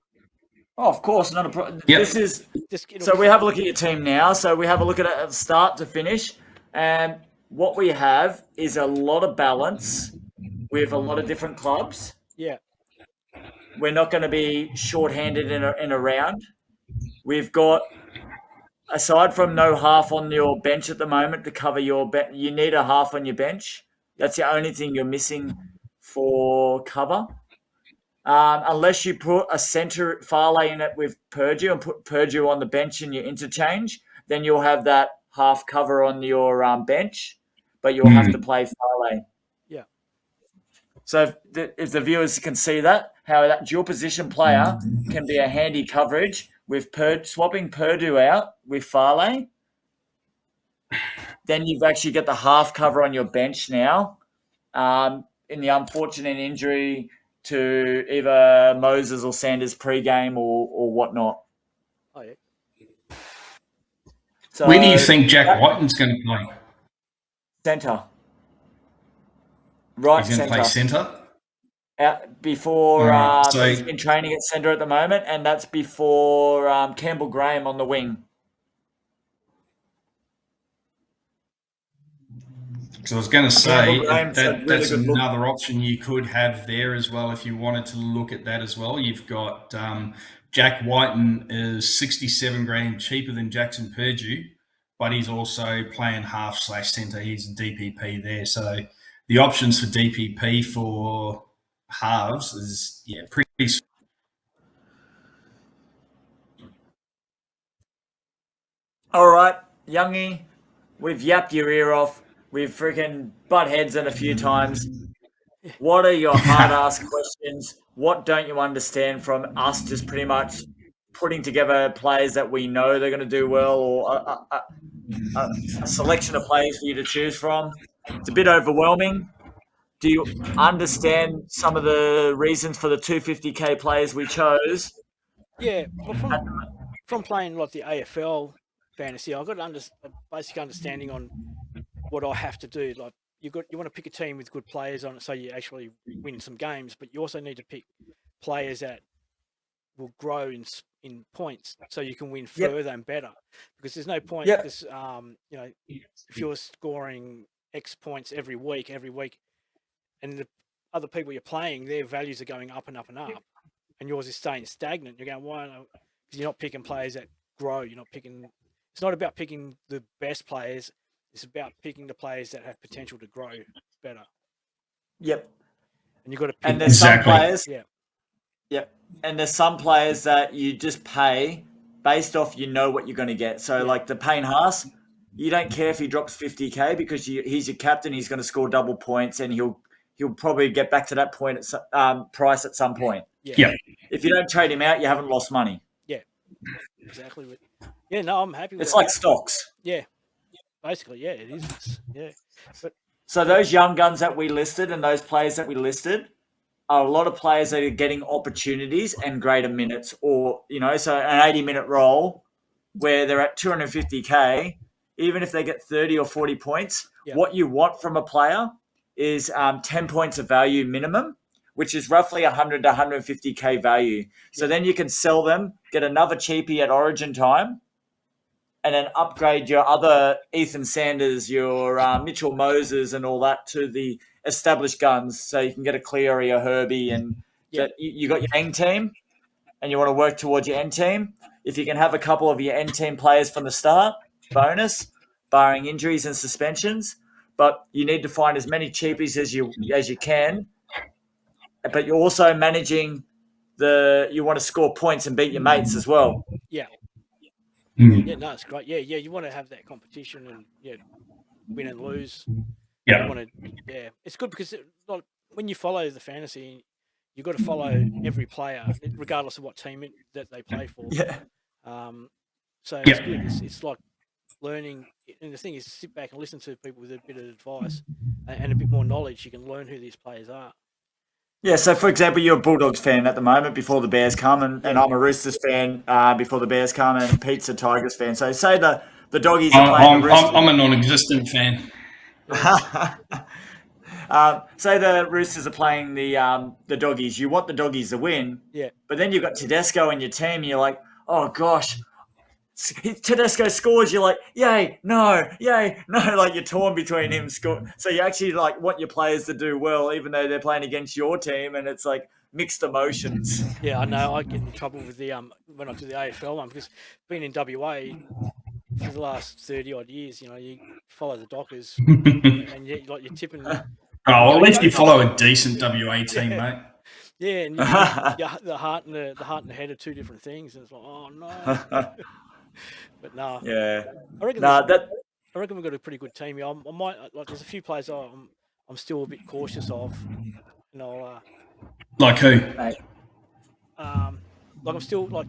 Oh, of course, not a problem. Yep. This is It'll so be we have a fun. look at your team now. So we have a look at it at start to finish, and what we have is a lot of balance with a lot of different clubs. Yeah, We're not going to be short-handed in a round. We've got, aside from no half on your bench at the moment to cover your you need a half on your bench. That's the only thing you're missing for cover. Unless you put a centre Farley in it with Purdue and put Purdue on the bench in your interchange, then you'll have that half cover on your bench, but you'll have to play Farley. yeah, So if the viewers can see that, how that dual position player can be a handy coverage with swapping Purdue out with Farley, then you've actually got the half cover on your bench now. In the unfortunate injury to either Moses or Sanders pre-game or whatnot. oh yeah. So Where do you think Jack Whiten's going to play? centre, He's right going to play centre. centre. Out before All right. he's been training at centre at the moment, and that's before Campbell Graham on the wing. So I was going to Campbell say Graham's a really that's good look. another option you could have there as well if you wanted to look at that as well. You've got Jack Whiten is 67 grand cheaper than Jackson Purdue, but he's also playing half / centre. He's a DPP there, so the options for DPP for halves is pretty. All right, Youngie, we've yapped your ear off. We've freaking butt heads in a few times. What are your hard-ass questions? What don't you understand from us just pretty much putting together players that we know they're going to do well, or a selection of players for you to choose from? It's a bit overwhelming. Do you understand some of the reasons for the 250k players we chose? Yeah, well, from playing like the AFL fantasy, I've got a basic understanding on what I have to do. Like you want to pick a team with good players on it, so you actually win some games. But you also need to pick players that will grow in points, so you can win further and better. Because there's no point, because if you're scoring X points every week, and the other people you're playing, their values are going up and up and up, and yours is staying stagnant. You're going, why? Because you're not picking players that grow. You're not picking. It's not about picking the best players. It's about picking the players that have potential to grow better. Yep. And you've got to pick. And there's some players. Yeah. Yep. And there's some players that you just pay based off what you're going to get. So like the Payne Haas, you don't care if he drops 50k because he's your captain. He's going to score double points, and he'll probably get back to that point at price at some point. Yeah. If you don't trade him out, you haven't lost money. Yeah. Exactly. Yeah. No, I'm happy with it. It's like stocks. Yeah. Basically, yeah, it is. Yeah. But so those young guns that we listed and those players that we listed are a lot of players that are getting opportunities and greater minutes, or so an 80-minute role where they're at 250k. even if they get 30 or 40 points, Yeah. what you want from a player is 10 points of value minimum, which is roughly 100 to 150K value. So Yeah. then you can sell them, get another cheapie at origin time, and then upgrade your other Ethan Sanders, your Mitchell Moses, and all that to the established guns. So you can get a Cleary, a Herbie, and Yeah. you got your end team, and you want to work towards your end team. If you can have a couple of your end team players from the start, bonus, barring injuries and suspensions. But you need to find as many cheapies as you can. But you're also managing you want to score points and beat your mates as well. Yeah. Mm. Yeah. No, it's great. Yeah. Yeah. You want to have that competition and win and lose. Yeah. You want to. Yeah. It's good because like when you follow the fantasy, you've got to follow every player regardless of what team that they play for. Yeah. So Yeah. it's good. It's like learning, and the thing is, sit back and listen to people with a bit of advice and a bit more knowledge. You can learn who these players are. Yeah, so for example, you're a Bulldogs fan at the moment before the Bears come, and Yeah. I'm a Roosters fan before the Bears come, and Pete's a Tigers fan. So say the Doggies are playing the Roosters. I'm a non-existent fan. Yeah. Say the Roosters are playing the Doggies. You want the Doggies to win, Yeah. but then you've got Tedesco in your team. And you're like, oh gosh, Tedesco scores. You're like, yay, no, like you're torn between him. So you actually like want your players to do well, even though they're playing against your team, and it's like mixed emotions. Yeah, I know. I get in trouble with the when I do the AFL one because being in WA for the last 30 odd years, you follow the Dockers and you're tipping. At least you follow a decent WA team, mate. Yeah, and the heart and the head are two different things, and it's like, oh no. But no, Yeah, I reckon I reckon we've got a pretty good team. I might like. There's a few players I'm still a bit cautious of, and I'll like who? Mate. Like I'm still like.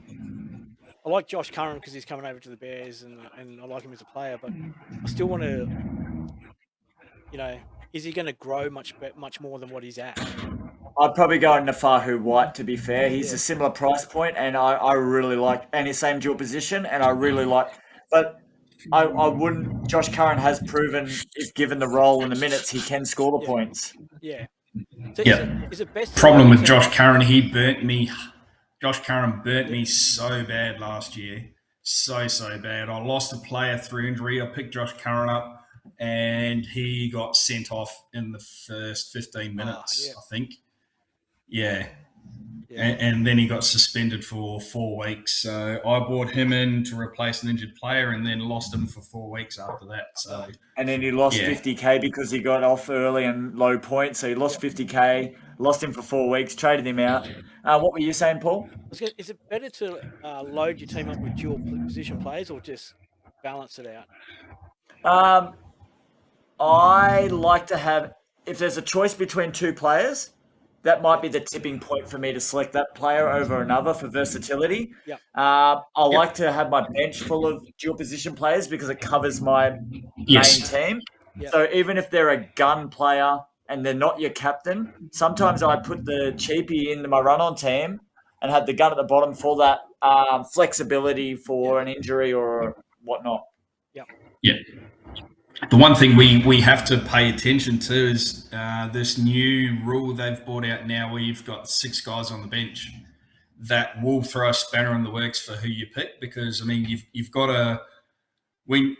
I like Josh Curran because he's coming over to the Bears, and I like him as a player. But I still want to, is he going to grow much more than what he's at? I'd probably go in Nafahu White, to be fair. He's Yeah. a similar price point, and I really like, and his same dual position, and I really like, but I wouldn't, Josh Curran has proven, if given the role and the minutes, he can score the points. Yeah. So Yeah. is it best? Problem with Josh Curran, he burnt me. Josh Curran burnt me so bad last year. So bad. I lost a player through injury. I picked Josh Curran up, and he got sent off in the first 15 minutes, I think. Yeah. And then he got suspended for 4 weeks. So I brought him in to replace an injured player and then lost him for 4 weeks after that. So And then he lost 50K because he got off early and low points. So he lost 50K, lost him for 4 weeks, traded him out. What were you saying, Paul? Is it better to load your team up with dual position players or just balance it out? I like to have, if there's a choice between two players, that might be the tipping point for me to select that player over another for versatility. Yep. I like to have my bench full of dual position players because it covers my main team. Yep. So even if they're a gun player and they're not your captain, sometimes I put the cheapie into my run-on team and have the gun at the bottom for that flexibility for an injury or whatnot. Yeah. The one thing we have to pay attention to is this new rule they've brought out now where you've got 6 guys on the bench. That will throw a spanner in the works for who you pick because, I mean, you've got to – when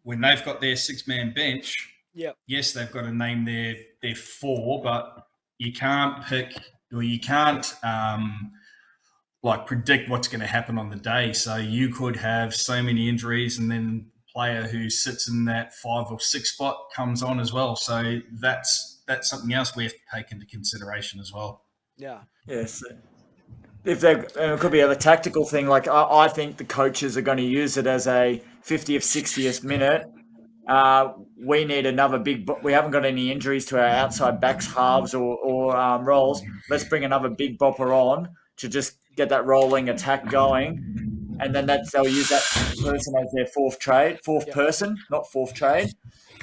they've got their 6-man bench, yes, they've got to name their 4, but you can't pick or you can't predict what's going to happen on the day. So you could have so many injuries and then – player who sits in that 5 or 6 spot comes on as well. So that's something else we have to take into consideration as well. Yeah. Yes. If it could be a tactical thing, like I think the coaches are going to use it as a 50th, 60th minute. We need another we haven't got any injuries to our outside backs, halves or rolls. Let's bring another big bopper on to just get that rolling attack going. And then they'll use that person as their fourth person, not fourth trade.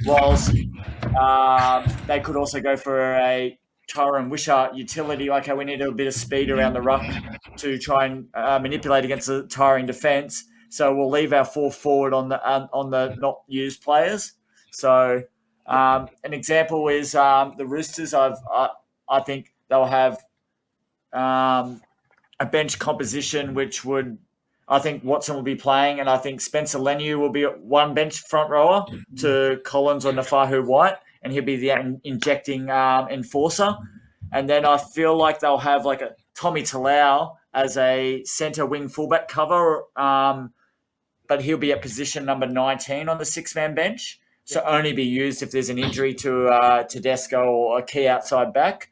Whilst they could also go for a Tyrone Wishart utility. Okay, we need a bit of speed around the ruck to try and manipulate against the tiring defence. So we'll leave our 4 forward on the not used players. So an example is the Roosters. I think they'll have a bench composition which would. I think Watson will be playing, and I think Spencer Leniu will be one bench front rower to Collins or Nafahu White, and he'll be the injecting enforcer. And then I feel like they'll have like a Tommy Talau as a centre wing fullback cover, but he'll be at position number 19 on the 6-man bench. So only be used if there's an injury to Tedesco or a key outside back.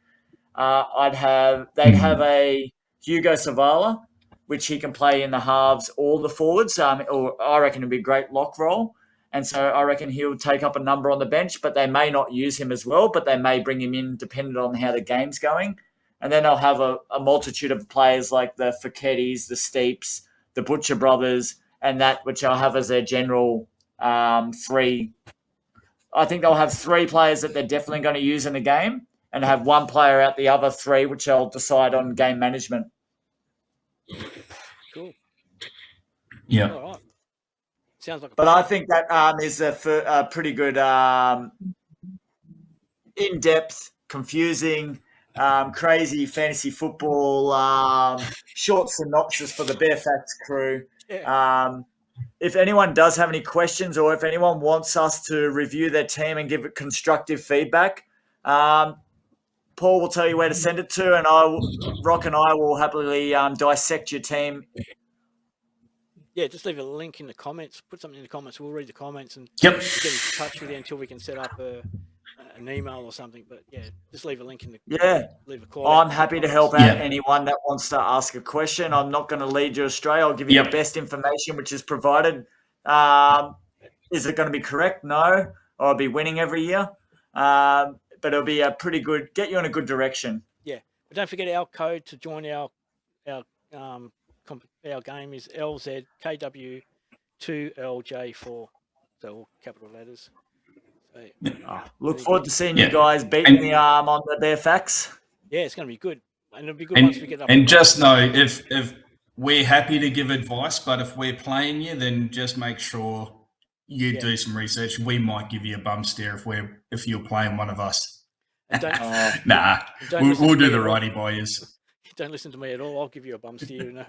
They'd have a Hugo Savala, which he can play in the halves or the forwards. Or I reckon it'd be a great lock role. And so I reckon he'll take up a number on the bench, but they may not use him as well, but they may bring him in depending on how the game's going. And then I'll have a multitude of players like the Fekettis, the Steeps, the Butcher Brothers, and that which I'll have as their general 3. I think they'll have 3 players that they're definitely going to use in the game and have 1 player out the other 3, which they'll decide on game management. Cool. Yeah. All right. Sounds like. But I think that is a pretty good, in-depth, confusing, crazy fantasy football short synopsis for the Bearfacts crew. Yeah. If anyone does have any questions, or if anyone wants us to review their team and give it constructive feedback, Paul will tell you where to send it to, and Rock and I will happily dissect your team. Yeah, just leave a link in the comments. Put something in the comments. We'll read the comments and Yep. get in touch with you until we can set up an email or something. But yeah, just leave a link in the leave a call. I'm happy to help out anyone that wants to ask a question. I'm not going to lead you astray. I'll give you the best information which is provided. Is it going to be correct? No. Or I'll be winning every year. But it'll be a pretty good, get you in a good direction. Yeah. But don't forget our code to join our game is LZKW2LJ4. So all capital letters. So, look forward to seeing you guys beating me on the Bearfacts. Yeah, it's going to be good. And it'll be good once we get up. And just know, if we're happy to give advice, but if we're playing you, then just make sure you do some research. We might give you a bum stare if you're playing one of us. Nah, we'll do the righty by yous. Don't listen to me at all. I'll give you a bum steer. No.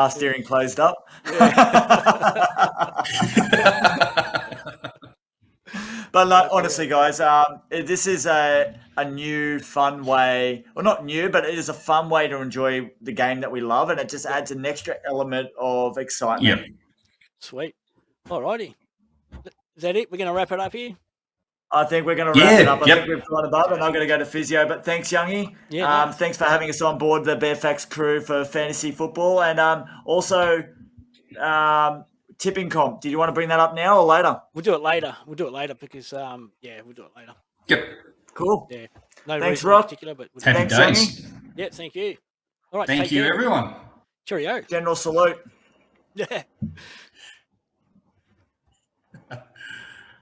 Steering closed up. But honestly, guys, this is a new, fun way. Well, not new, but it is a fun way to enjoy the game that we love, and it just adds an extra element of excitement. Yep. Sweet. All righty. Is that it? We're going to wrap it up here? I think we're going to wrap it up. I think we've gone above, and I'm going to go to physio. But thanks, Youngie. Yeah, thanks for having us on board the Bearfacts crew for fantasy football. And also, tipping comp. Did you want to bring that up now or later? We'll do it later. We'll do it later because, we'll do it later. Yep. Cool. Yeah. No thanks, reason Rob. in particular, but Happy days. Youngie. Yeah, thank you. All right. Thank you, everyone. Cheerio. General salute. Yeah.